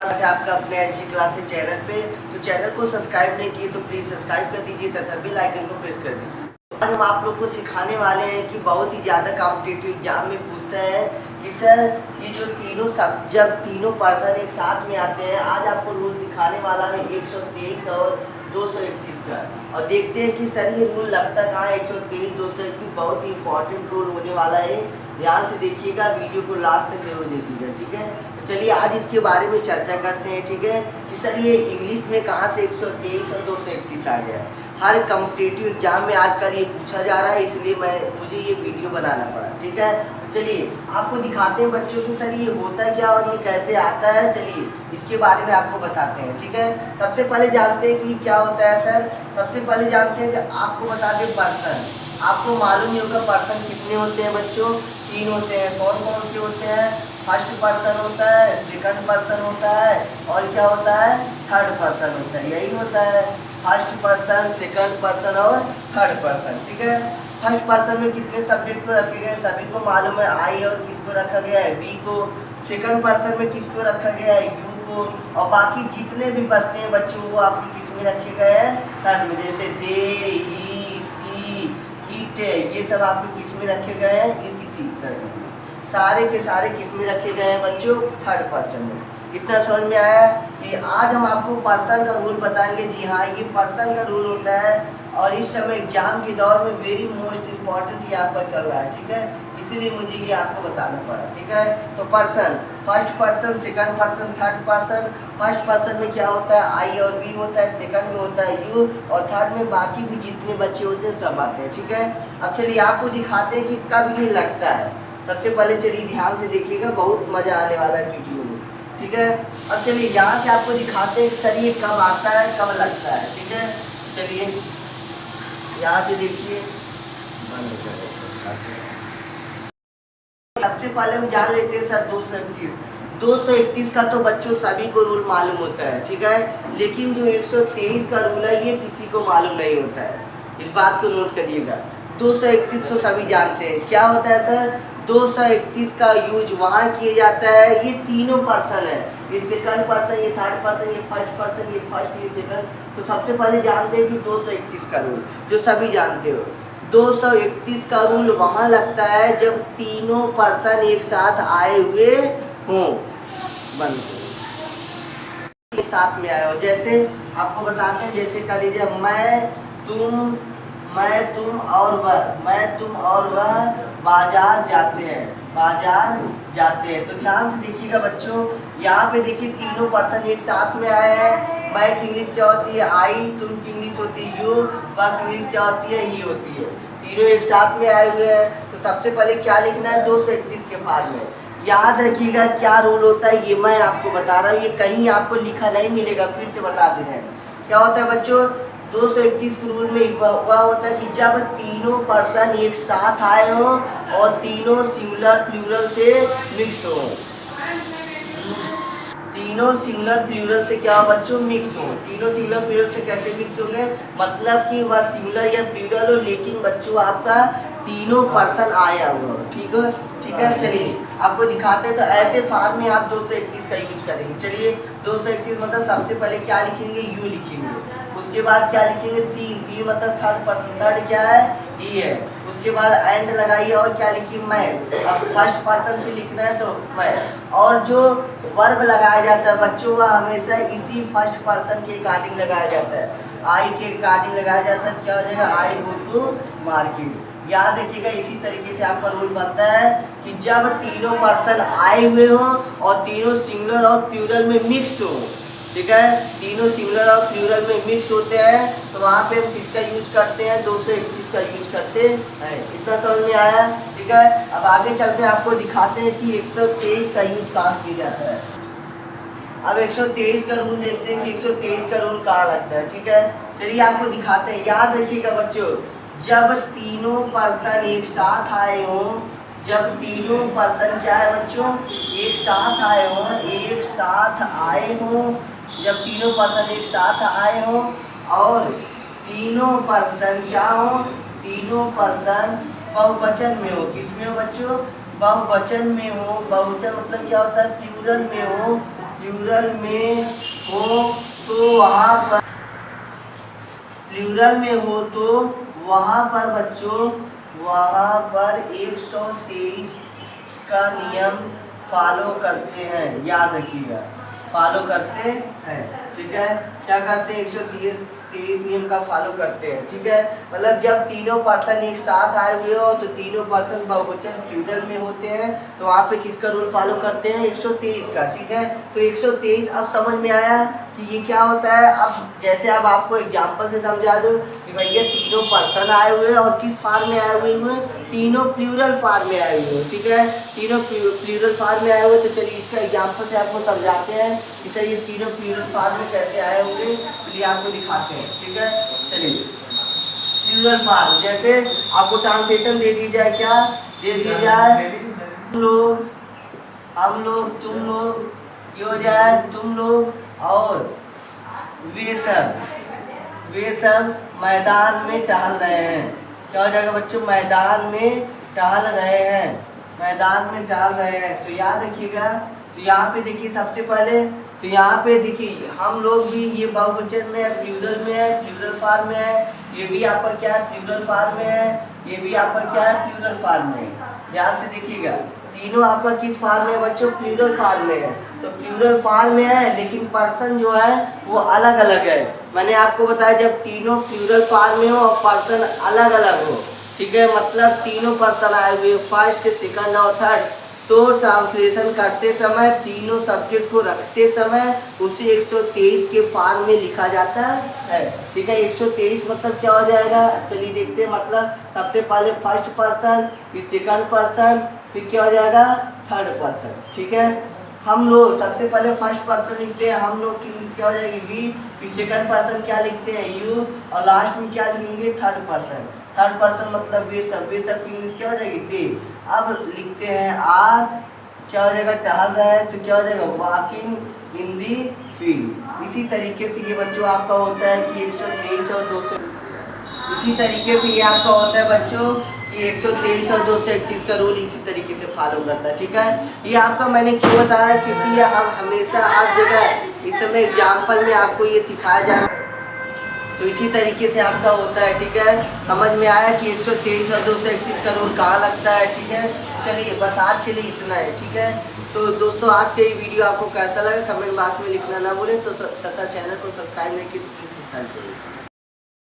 आपका अपने SG classes channel पे। तो चैनल को सब्सक्राइब नहीं किए तो प्लीज़ सब्सक्राइब कर दीजिए तथा बेल आइकन को प्रेस कर दीजिए। आज हम आप लोग को सिखाने वाले हैं कि बहुत ही ज़्यादा कॉम्पिटिटिव एग्जाम में पूछते हैं कि सर ये जो जब तीनों पर्सन एक साथ में आते हैं, आज आपको रूल सिखाने वाला है 123 और 231 का। और देखते हैं कि सर ये रूल लगता कहाँ है। 123 231 बहुत ही इंपॉर्टेंट रूल होने वाला है, ध्यान से देखिएगा, वीडियो को लास्ट तक जरूर देखिएगा, ठीक है। चलिए आज इसके बारे में चर्चा करते हैं, ठीक है, कि सर ये इंग्लिश में कहाँ से 123 और 231 आ गया। हर कॉम्पिटिटिव एग्जाम में आजकल ये पूछा जा रहा है, इसलिए मुझे ये वीडियो बनाना पड़ा, ठीक है। चलिए आपको दिखाते हैं बच्चों की सर ये होता है क्या और ये कैसे आता है। चलिए इसके बारे में आपको बताते हैं, ठीक है। सबसे पहले जानते हैं कि क्या होता है सर। सबसे पहले जानते हैं कि आपको बता दें पर्सन। आपको मालूम ही होगा पर्सन कितने होते हैं बच्चों, 3 होते हैं। कौन कौन से होते हैं? फर्स्ट पर्सन होता है, सेकंड पर्सन होता है और क्या होता है, थर्ड पर्सन होता है। यही होता है फर्स्ट पर्सन, सेकंड पर्सन और थर्ड पर्सन, ठीक है। फर्स्ट पर्सन में कितने सब्जेक्ट को रखे गए सभी को मालूम है, आई, और किसको रखा गया है, वी को। सेकंड पर्सन में किसको रखा गया है, यू को। और बाकी जितने भी बचते हैं बच्चों वो आपके किस में रखे गए हैं, थर्ड में। जैसे दे, ही, सी, इट, ये सब आपके किस में रखे गए हैं, इट कर दीजिए। सारे के सारे किस में रखे गए हैं बच्चों, थर्ड पर्सन में। इतना समझ में आया कि आज हम आपको पर्सन का रूल बताएंगे। जी हाँ, ये पर्सन का रूल होता है और इस समय एग्जाम के दौर में वेरी मोस्ट इम्पॉर्टेंट ये आपका चल रहा है, ठीक है, इसीलिए मुझे ये आपको बताना पड़ा, ठीक है। तो person, first person, second person, third person. First person में क्या होता है, आई और वी होता है, सेकंड में होता है यू और थर्ड में बाकी भी जितने बच्चे होते हैं सब आते हैं, ठीक है। अब चलिए आपको दिखाते हैं कि कब ये लगता है। सबसे पहले चलिए ध्यान से देखिएगा, बहुत मजा आने वाला है वीडियो में, ठीक है। अब चलिए यहाँ से आपको दिखाते हैं सर ये कब आता है, कब लगता है, ठीक है। चलिए यहाँ से देखिए, सबसे पहले हम जान लेते हैं सर 231 का तो बच्चों सभी को रूल मालूम होता है, ठीक है। लेकिन जो 123 का रूल है ये किसी को मालूम नहीं होता है, इस बात को नोट करिएगा। 231 तो सभी जानते हैं, क्या होता है सर, 231 का यूज वहाँ किया जाता है। ये तीनों पर्सन है, ये सेकंड पर्सन, ये थर्ड पर्सन, ये फर्स्ट पर्सन, ये फर्स्ट, ये सेकंड। तो सबसे पहले जानते हैं कि 231 का रूल जो सभी जानते हो। 231 का रूल वहाँ लगता है जब तीनों पर्सन एक साथ आए हुए हों, बंद साथ में आए हो। जैसे आपको बताते हैं, जैसे कह दीजिए मैं तुम और वह बाजार जाते हैं। तो ध्यान से देखिएगा बच्चों, यहाँ पे देखिए तीनों पर्सन एक साथ में आए हैं। मैं की इंग्लिश क्या होती है, आई, तुम की इंग्लिश होती है यू, वह की इंग्लिश क्या होती है, ही होती है। तीनों एक साथ में आए हुए हैं। तो सबसे पहले क्या लिखना है, 231 के बाद में याद रखिएगा क्या रूल होता है, ये मैं आपको बता रहा हूँ, ये कहीं आपको लिखा नहीं मिलेगा, फिर से बता दे रहे हैं। क्या होता है बच्चों, 231 के रूल में हुआ होता है कि जब तीनों पर्सन एक साथ आए हो और तीनों सिंगुलर प्लूरल से मिक्स हो। तीनों सिंगुलर प्लूरल से क्या हो बच्चों, मिक्स हो। तीनों सिंगुलर प्लूरल से कैसे मिक्स होंगे, मतलब कि वह सिंगुलर या प्लूरल हो लेकिन बच्चों आपका तीनों पर्सन आया हुआ, ठीक है, ठीक है। चलिए आपको दिखाते हैं। तो ऐसे फॉर्म में आप 231 का यूज करेंगे। चलिए 231 मतलब सबसे पहले क्या लिखेंगे, यू लिखेंगे। उसके बाद क्या लिखेंगे, तीन मतलब थर्ड पर्सन, थर्ड क्या है, ही है। उसके बाद एंड लगाइए और क्या लिखिए, मैं। अब फर्स्ट पर्सन से लिखना है तो मैं। और जो वर्ब लगाया जाता है बच्चों वह हमेशा इसी फर्स्ट पर्सन के अकॉर्डिंग लगाया जाता है, आई के अकॉर्डिंग लगाया जाता है। क्या हो जाएगा, आई गो टू मार्केट। याद रखिएगा इसी तरीके से आपका रूल बनता है कि जब तीनों पर्सन आए हुए हों और तीनों सिंगुलर और प्लूरल में मिक्स हो, ठीक है, तीनों सिंगुलर और प्लूरल में मिक्स होते हैं, तो वहाँ पे हम किसका यूज करते हैं, 231 का यूज करते हैं। इतना समझ में आया, ठीक है। अब आगे चलते हैं, आपको दिखाते हैं कि 123 का यूज कहाँ किया जाता है। अब 123 का रूल देखते हैं कि 123 का रूल कहाँ लगता है, ठीक है। चलिए आपको दिखाते हैं, याद रखिएगा बच्चों, जब तीनों पर्सन एक साथ आए हों, जब तीनों पर्सन क्या है बच्चों, एक साथ आए हों, जब तीनों पर्सन एक साथ आए हों और तीनों पर्सन क्या हो, तीनों पर्सन बहुवचन में हो। किस में हो बच्चों, बहुवचन में हो। बहुवचन मतलब क्या होता है, प्लूरल में हो। प्लूरल में हो तो वहाँ पर प्लूरल में हो तो वहाँ पर बच्चों वहाँ पर 123 का नियम फॉलो करते हैं, याद रखिएगा, फॉलो करते हैं। ठीक है, क्या करते हैं? 123 नियम का फॉलो करते हैं। ठीक है, मतलब जब तीनों पर्सन एक साथ आए हुए हो तो तीनों पर्सन बहुवचन प्लूरल में होते हैं तो वहाँ पे किसका रूल फॉलो करते हैं? 123 का। ठीक है, तो 123 अब समझ में आया कि ये क्या होता है। अब जैसे अब आपको एग्जाम्पल से समझा दूँ कि भैया तीनों पर्सन आए हुए हैं और किस फॉर्म में आए हुए हैं? तीनों प्लूरल फॉर्म में आए हुए हैं। ठीक है, तीनों प्लूरल फॉर्म में आए हुए। तो चलिए इसका एग्जाम्पल से आपको समझाते हैं कि सर ये तीनों प्लूरल फॉर्म में कैसे आए होंगे, चलिए आपको दिखाते हैं। ठीक है, चलिए प्लूरल फॉर्म जैसे आपको ट्रांसलेशन दे दी जाए, क्या दे दी जाए? हम लोग, तुम लोग, ये हो जाए तुम लोग और वे सब मैदान में टहल रहे हैं। क्या हो जाएगा बच्चों? मैदान में टहल रहे हैं, मैदान में टहल रहे हैं। तो याद रखिएगा, तो यहाँ पे देखिए सबसे पहले तो यहाँ पे देखिए हम लोग भी ये बहुवचन में है, प्लूरल में है, प्लूरल फॉर्म में है। ये भी आपका क्या है? प्लूरल फॉर्म में है। ये भी आपका क्या है? प्लूरल फॉर्म में है। ध्यान से देखिएगा, तीनों आपका किस फॉर्म में बच्चों? प्लूरल फॉर्म में है। तो प्लूरल फॉर्म में है लेकिन पर्सन जो है वो अलग अलग है। मैंने आपको बताया जब तीनों प्लूरल फॉर्म में हो और पर्सन अलग अलग हो, ठीक है, मतलब तीनों पर्सन आए हुए फर्स्ट, सेकंड और थर्ड, तो ट्रांसलेशन करते समय तीनों सब्जेक्ट को रखते समय उसे 123 के फॉर्म में लिखा जाता है। ठीक है, 123 मतलब क्या हो जाएगा? चलिए देखते हैं। मतलब सबसे पहले फर्स्ट पर्सन, फिर सेकंड पर्सन, फिर क्या हो जाएगा? Third person. ठीक है, हम लोग सबसे पहले फर्स्ट पर्सन लिखते हैं, हम लोग की इंग्लिश क्या हो जाएगी? वी। फिर सेकंड पर्सन क्या लिखते हैं? यू। और लास्ट में क्या लिखेंगे? Third person. थर्ड पर्सन मतलब वे सब की इंग्लिश क्या हो जाएगी? दे। अब लिखते हैं आर, क्या हो जाएगा? टहल रहा है, तो क्या हो जाएगा? Walking in the field. इसी तरीके से ये बच्चों आपका होता है कि 123 और 200, इसी तरीके से ये आपका होता है बच्चों कि 123 और 231 का रूल इसी तरीके से फॉलो करता है। ठीक है, ये आपका मैंने क्यों बताया? क्योंकि ये हम हमेशा हर जगह इस समय एग्जाम्पल में आपको ये सिखाया जा रहा है, तो इसी तरीके से आपका होता है। ठीक है, समझ में आया कि 123 और 231 का रूल कहाँ लगता है? ठीक है, चलिए बस आज के लिए इतना है। ठीक है, तो दोस्तों आज का ये वीडियो आपको कैसा लगा कमेंट बॉक्स में लिखना ना भूलें, तो तथा चैनल को सब्सक्राइब नहीं किया तो प्लीज़ सब्सक्राइब करिए।